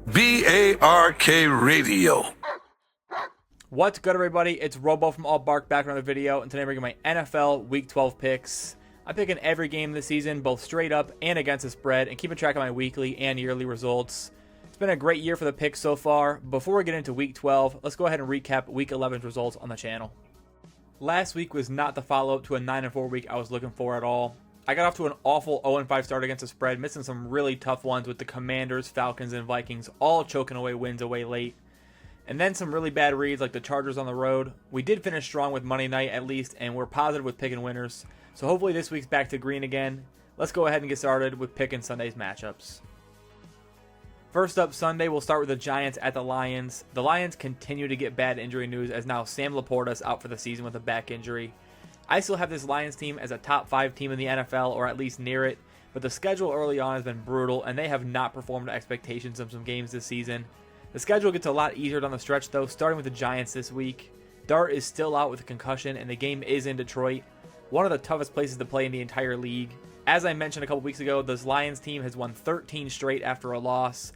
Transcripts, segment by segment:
BARK Radio. What's good, everybody? It's Robo from All Bark back with another video, and today I'm bringing my NFL Week 12 picks. I'm picking every game this season, both straight up and against the spread, and keeping track of my weekly and yearly results. It's been a great year for the picks so far. Before we get into Week 12, let's go ahead and recap Week 11's results on the channel. Last week was not the follow-up to a 9-4 week I was looking for at all. I got off to an awful 0-5 start against the spread, missing some really tough ones with the Commanders, Falcons, and Vikings all choking away wins away late. And then some really bad reads like the Chargers on the road. We did finish strong with Monday night at least, and we're positive with picking winners. So hopefully this week's back to green again. Let's go ahead and get started with picking Sunday's matchups. First up Sunday, we'll start with the Giants at the Lions. The Lions continue to get bad injury news as now Sam Laporta is out for the season with a back injury. I still have this Lions team as a top 5 team in the NFL, or at least near it, but the schedule early on has been brutal, and they have not performed to expectations in some games this season. The schedule gets a lot easier down the stretch, though, starting with the Giants this week. Dart is still out with a concussion, and the game is in Detroit, one of the toughest places to play in the entire league. As I mentioned a couple weeks ago, this Lions team has won 13 straight after a loss.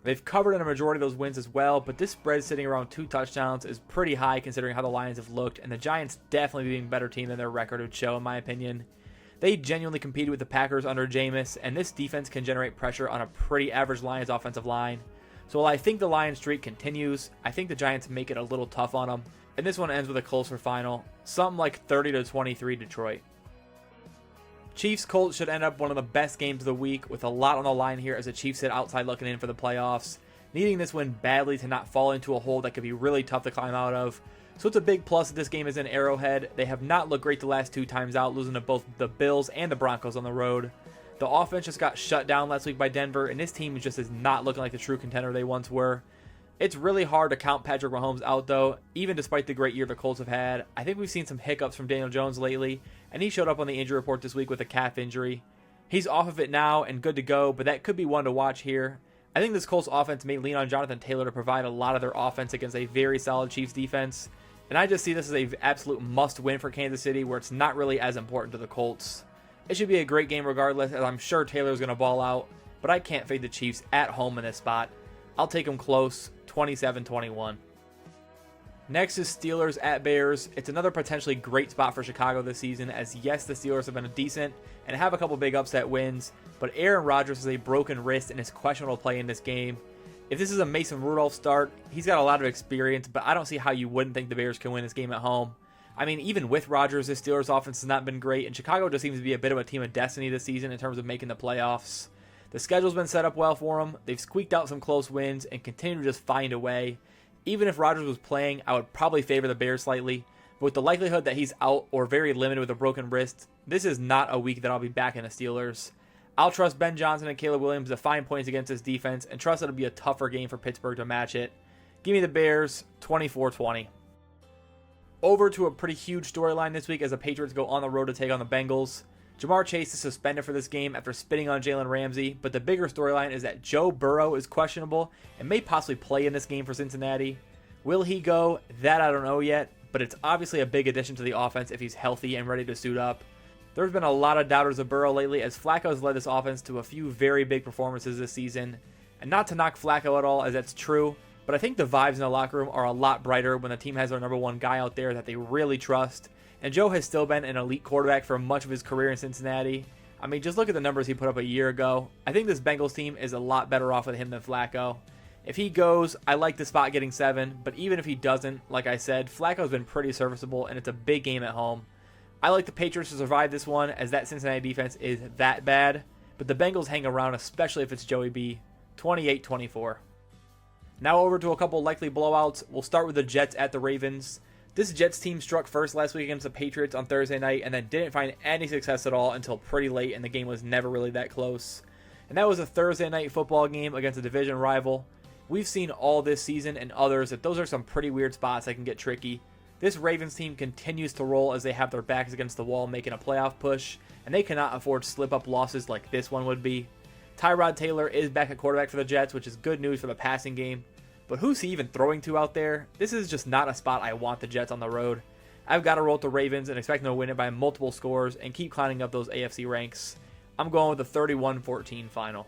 They've covered in a majority of those wins as well, but this spread sitting around 2 touchdowns is pretty high considering how the Lions have looked, and the Giants definitely being a better team than their record would show, in my opinion. They genuinely competed with the Packers under Jameis, and this defense can generate pressure on a pretty average Lions offensive line. So while I think the Lions streak continues, I think the Giants make it a little tough on them, and this one ends with a closer final, something like 30-23 Detroit. Chiefs-Colts should end up one of the best games of the week, with a lot on the line here as the Chiefs sit outside looking in for the playoffs, needing this win badly to not fall into a hole that could be really tough to climb out of. So it's a big plus that this game is in Arrowhead. They have not looked great the last 2 times out, losing to both the Bills and the Broncos on the road. The offense just got shut down last week by Denver, and this team just is not looking like the true contender they once were. It's really hard to count Patrick Mahomes out, though, even despite the great year the Colts have had. I think we've seen some hiccups from Daniel Jones lately, and he showed up on the injury report this week with a calf injury. He's off of it now and good to go, but that could be one to watch here. I think this Colts offense may lean on Jonathan Taylor to provide a lot of their offense against a very solid Chiefs defense, and I just see this as an absolute must-win for Kansas City, where it's not really as important to the Colts. It should be a great game regardless, as I'm sure Taylor's going to ball out, but I can't fade the Chiefs at home in this spot. I'll take them close, 27-21. Next is Steelers at Bears. It's another potentially great spot for Chicago this season, as yes, the Steelers have been decent and have a couple big upset wins, but Aaron Rodgers has a broken wrist and is questionable to play in this game. If this is a Mason Rudolph start, he's got a lot of experience, but I don't see how you wouldn't think the Bears can win this game at home. I mean, even with Rodgers, the Steelers' offense has not been great, and Chicago just seems to be a bit of a team of destiny this season in terms of making the playoffs. The schedule's been set up well for them. They've squeaked out some close wins and continue to just find a way. Even if Rodgers was playing, I would probably favor the Bears slightly. But with the likelihood that he's out or very limited with a broken wrist, this is not a week that I'll be backing the Steelers. I'll trust Ben Johnson and Caleb Williams to find points against this defense and trust it'll be a tougher game for Pittsburgh to match it. Give me the Bears, 24-20. Over to a pretty huge storyline this week as the Patriots go on the road to take on the Bengals. Ja'Marr Chase is suspended for this game after spitting on Jalen Ramsey, but the bigger storyline is that Joe Burrow is questionable and may possibly play in this game for Cincinnati. Will he go? That I don't know yet, but it's obviously a big addition to the offense if he's healthy and ready to suit up. There's been a lot of doubters of Burrow lately, as Flacco has led this offense to a few very big performances this season. And not to knock Flacco at all, as that's true, but I think the vibes in the locker room are a lot brighter when the team has their number 1 guy out there that they really trust. And Joe has still been an elite quarterback for much of his career in Cincinnati. I mean, just look at the numbers he put up a year ago. I think this Bengals team is a lot better off with him than Flacco. If he goes, I like the spot getting 7, but even if he doesn't, like I said, Flacco's been pretty serviceable, and it's a big game at home. I like the Patriots to survive this one, as that Cincinnati defense is that bad, but the Bengals hang around, especially if it's Joey B, 28-24. Now over to a couple likely blowouts. We'll start with the Jets at the Ravens. This Jets team struck first last week against the Patriots on Thursday night and then didn't find any success at all until pretty late, and the game was never really that close. And that was a Thursday night football game against a division rival. We've seen all this season and others that those are some pretty weird spots that can get tricky. This Ravens team continues to roll as they have their backs against the wall making a playoff push, and they cannot afford slip-up losses like this one would be. Tyrod Taylor is back at quarterback for the Jets, which is good news for the passing game. But who's he even throwing to out there? This is just not a spot I want the Jets on the road. I've got to roll with the Ravens and expect them to win it by multiple scores and keep climbing up those AFC ranks. I'm going with the 31-14 final.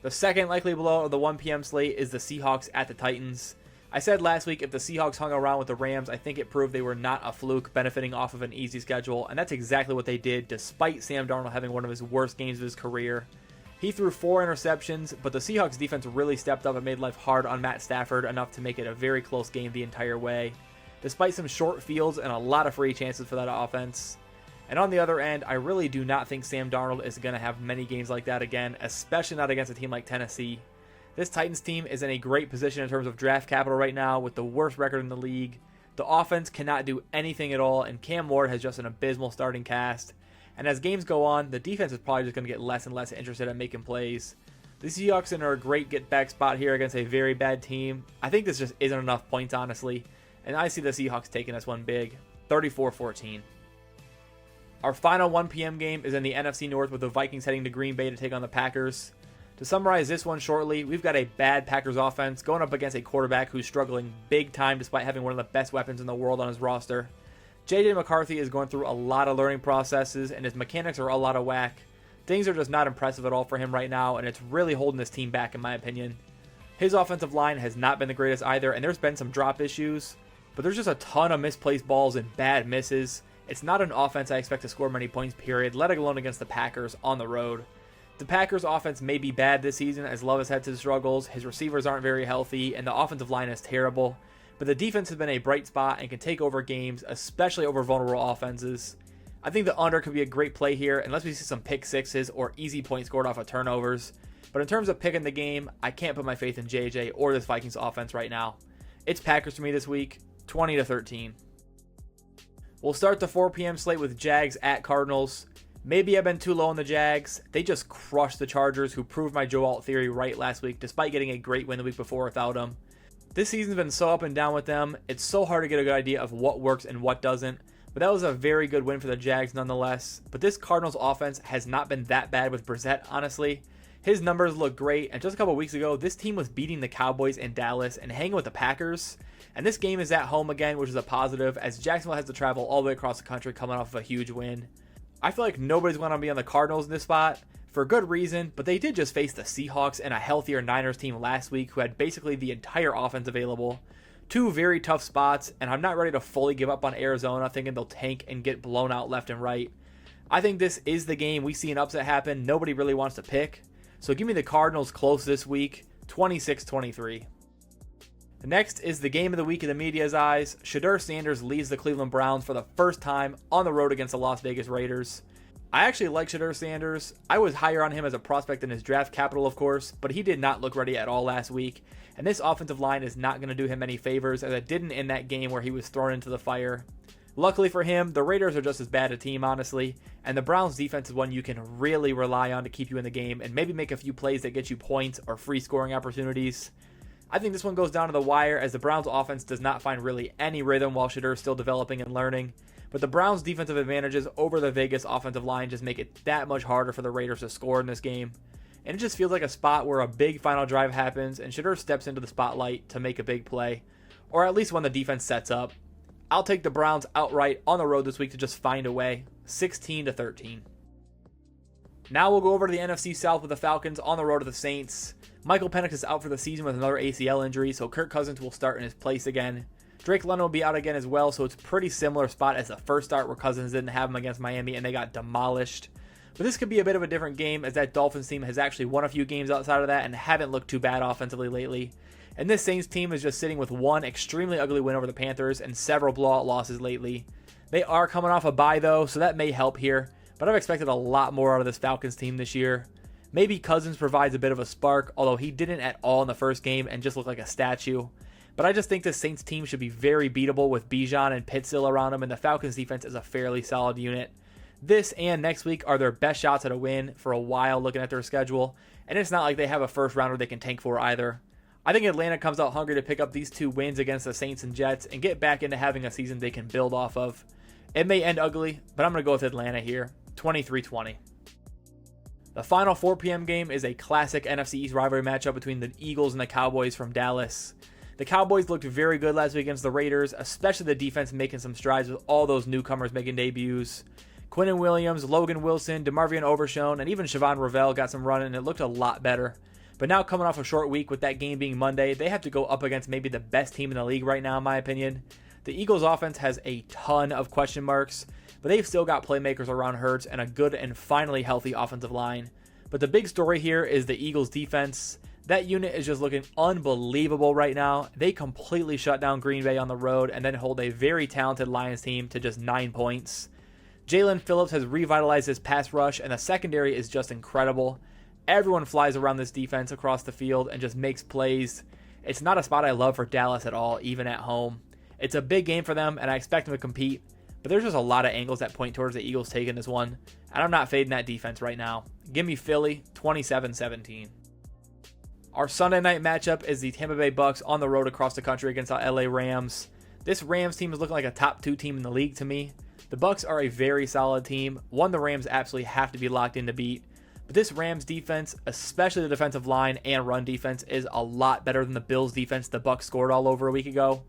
The second likely blowout of the 1 p.m. slate is the Seahawks at the Titans. I said last week if the Seahawks hung around with the Rams, I think it proved they were not a fluke benefiting off of an easy schedule, and that's exactly what they did despite Sam Darnold having one of his worst games of his career. He threw 4 interceptions, but the Seahawks defense really stepped up and made life hard on Matt Stafford enough to make it a very close game the entire way, despite some short fields and a lot of free chances for that offense. And on the other end, I really do not think Sam Darnold is going to have many games like that again, especially not against a team like Tennessee. This Titans team is in a great position in terms of draft capital right now with the worst record in the league. The offense cannot do anything at all, and Cam Ward has just an abysmal starting cast. And as games go on, the defense is probably just going to get less and less interested in making plays. The Seahawks are in a great get-back spot here against a very bad team. I think this just isn't enough points, honestly. And I see the Seahawks taking this one big, 34-14. Our final 1 p.m. game is in the NFC North with the Vikings heading to Green Bay to take on the Packers. To summarize this one shortly, we've got a bad Packers offense going up against a quarterback who's struggling big time despite having one of the best weapons in the world on his roster. J.J. McCarthy is going through a lot of learning processes, and his mechanics are all out of whack. Things are just not impressive at all for him right now, and it's really holding this team back in my opinion. His offensive line has not been the greatest either, and there's been some drop issues, but there's just a ton of misplaced balls and bad misses. It's not an offense I expect to score many points, period, let alone against the Packers on the road. The Packers offense may be bad this season as Love has had his struggles, his receivers aren't very healthy, and the offensive line is terrible. But the defense has been a bright spot and can take over games, especially over vulnerable offenses. I think the under could be a great play here unless we see some pick sixes or easy points scored off of turnovers. But in terms of picking the game, I can't put my faith in JJ or this Vikings offense right now. It's Packers for me this week, 20-13. We'll start the 4 p.m. slate with Jags at Cardinals. Maybe I've been too low on the Jags. They just crushed the Chargers, who proved my Joe Alt theory right last week, despite getting a great win the week before without him. This season's been so up and down with them. It's so hard to get a good idea of what works and what doesn't. But that was a very good win for the Jags nonetheless. But this Cardinals offense has not been that bad with Brissett, honestly. His numbers look great, and just a couple weeks ago, this team was beating the Cowboys in Dallas and hanging with the Packers. And this game is at home again, which is a positive, as Jacksonville has to travel all the way across the country coming off of a huge win. I feel like nobody's going to be on the Cardinals in this spot, for a good reason, but they did just face the Seahawks and a healthier Niners team last week who had basically the entire offense available. 2 very tough spots, and I'm not ready to fully give up on Arizona thinking they'll tank and get blown out left and right. I think this is the game we see an upset happen nobody really wants to pick, so give me the Cardinals close this week, 26-23. Next is the game of the week in the media's eyes. Shedeur Sanders leads the Cleveland Browns for the first time on the road against the Las Vegas Raiders. I actually like Shedeur Sanders. I was higher on him as a prospect than his draft capital, of course, but he did not look ready at all last week, and this offensive line is not going to do him any favors, as it didn't in that game where he was thrown into the fire. Luckily for him, the Raiders are just as bad a team, honestly, and the Browns defense is one you can really rely on to keep you in the game and maybe make a few plays that get you points or free scoring opportunities. I think this one goes down to the wire as the Browns offense does not find really any rhythm while Shedeur is still developing and learning. But the Browns defensive advantages over the Vegas offensive line just make it that much harder for the Raiders to score in this game. And it just feels like a spot where a big final drive happens and Shedeur steps into the spotlight to make a big play. Or at least when the defense sets up. I'll take the Browns outright on the road this week to just find a way, 16-13. Now we'll go over to the NFC South with the Falcons on the road to the Saints. Michael Penix is out for the season with another ACL injury, so Kirk Cousins will start in his place again. Drake London will be out again as well, so it's a pretty similar spot as the first start where Cousins didn't have him against Miami and they got demolished. But this could be a bit of a different game as that Dolphins team has actually won a few games outside of that and haven't looked too bad offensively lately. And this Saints team is just sitting with one extremely ugly win over the Panthers and several blowout losses lately. They are coming off a bye though, so that may help here, but I've expected a lot more out of this Falcons team this year. Maybe Cousins provides a bit of a spark, although he didn't at all in the first game and just looked like a statue. But I just think this Saints team should be very beatable with Bijan and Pitts still around him, and the Falcons defense is a fairly solid unit. This and next week are their best shots at a win for a while looking at their schedule, and it's not like they have a first rounder they can tank for either. I think Atlanta comes out hungry to pick up these 2 wins against the Saints and Jets and get back into having a season they can build off of. It may end ugly, but I'm going to go with Atlanta here, 23-20. The final 4 p.m. game is a classic NFC East rivalry matchup between the Eagles and the Cowboys from Dallas. The Cowboys looked very good last week against the Raiders, especially the defense making some strides with all those newcomers making debuts. Quinnen Williams, Logan Wilson, DeMarvion Overshown, and even Siobhan Ravel got some running and it looked a lot better. But now coming off a short week with that game being Monday, they have to go up against maybe the best team in the league right now, in my opinion. The Eagles offense has a ton of question marks, but they've still got playmakers around Hurts and a good and finally healthy offensive line. But the big story here is the Eagles defense. That unit is just looking unbelievable right now. They completely shut down Green Bay on the road and then hold a very talented Lions team to just 9 points. Jalen Phillips has revitalized his pass rush, and the secondary is just incredible. Everyone flies around this defense across the field and just makes plays. It's not a spot I love for Dallas at all, even at home. It's a big game for them, and I expect them to compete, but there's just a lot of angles that point towards the Eagles taking this one, and I'm not fading that defense right now. Give me Philly, 27-17. Our Sunday night matchup is the Tampa Bay Bucks on the road across the country against the LA Rams. This Rams team is looking like a top 2 team in the league to me. The Bucks are a very solid team, one the Rams absolutely have to be locked in to beat. But this Rams defense, especially the defensive line and run defense, is a lot better than the Bills defense the Bucks scored all over a week ago.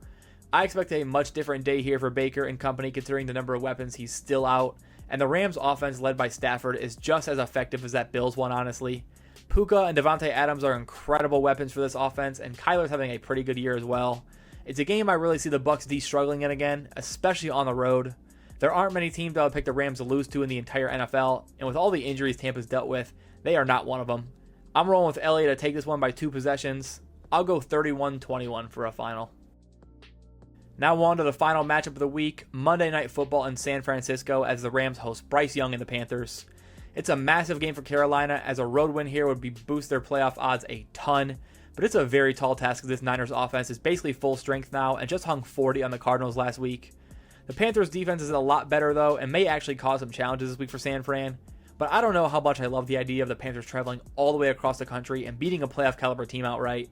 I expect a much different day here for Baker and company considering the number of weapons he's still out. And the Rams offense led by Stafford is just as effective as that Bills one, honestly. Puka and Devontae Adams are incredible weapons for this offense, and Kyler's having a pretty good year as well. It's a game I really see the Bucks D struggling in again, especially on the road. There aren't many teams that would pick the Rams to lose to in the entire NFL, and with all the injuries Tampa's dealt with, they are not one of them. I'm rolling with LA to take this one by 2 possessions. I'll go 31-21 for a final. Now on to the final matchup of the week, Monday Night Football in San Francisco as the Rams host Bryce Young and the Panthers. It's a massive game for Carolina, as a road win here would boost their playoff odds a ton, but it's a very tall task as this Niners offense is basically full strength now and just hung 40 on the Cardinals last week. The Panthers defense is a lot better though, and may actually cause some challenges this week for San Fran, but I don't know how much I love the idea of the Panthers traveling all the way across the country and beating a playoff caliber team outright.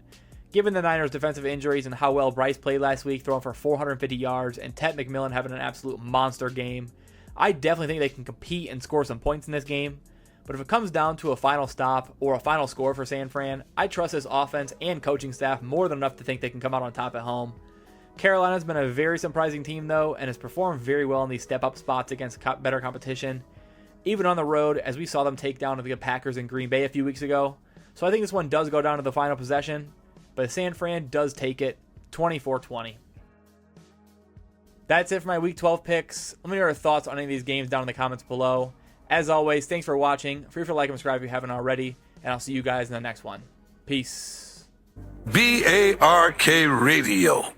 Given the Niners' defensive injuries and how well Bryce played last week, throwing for 450 yards, and Ted McMillan having an absolute monster game, I definitely think they can compete and score some points in this game. But if it comes down to a final stop or a final score for San Fran, I trust this offense and coaching staff more than enough to think they can come out on top at home. Carolina's been a very surprising team though, and has performed very well in these step-up spots against better competition, even on the road, as we saw them take down the Packers in Green Bay a few weeks ago. So I think this one does go down to the final possession, but San Fran does take it 24-20. That's it for my Week 12 picks. Let me know your thoughts on any of these games down in the comments below. As always, thanks for watching. Feel free to like and subscribe if you haven't already, and I'll see you guys in the next one. Peace. BARK Radio.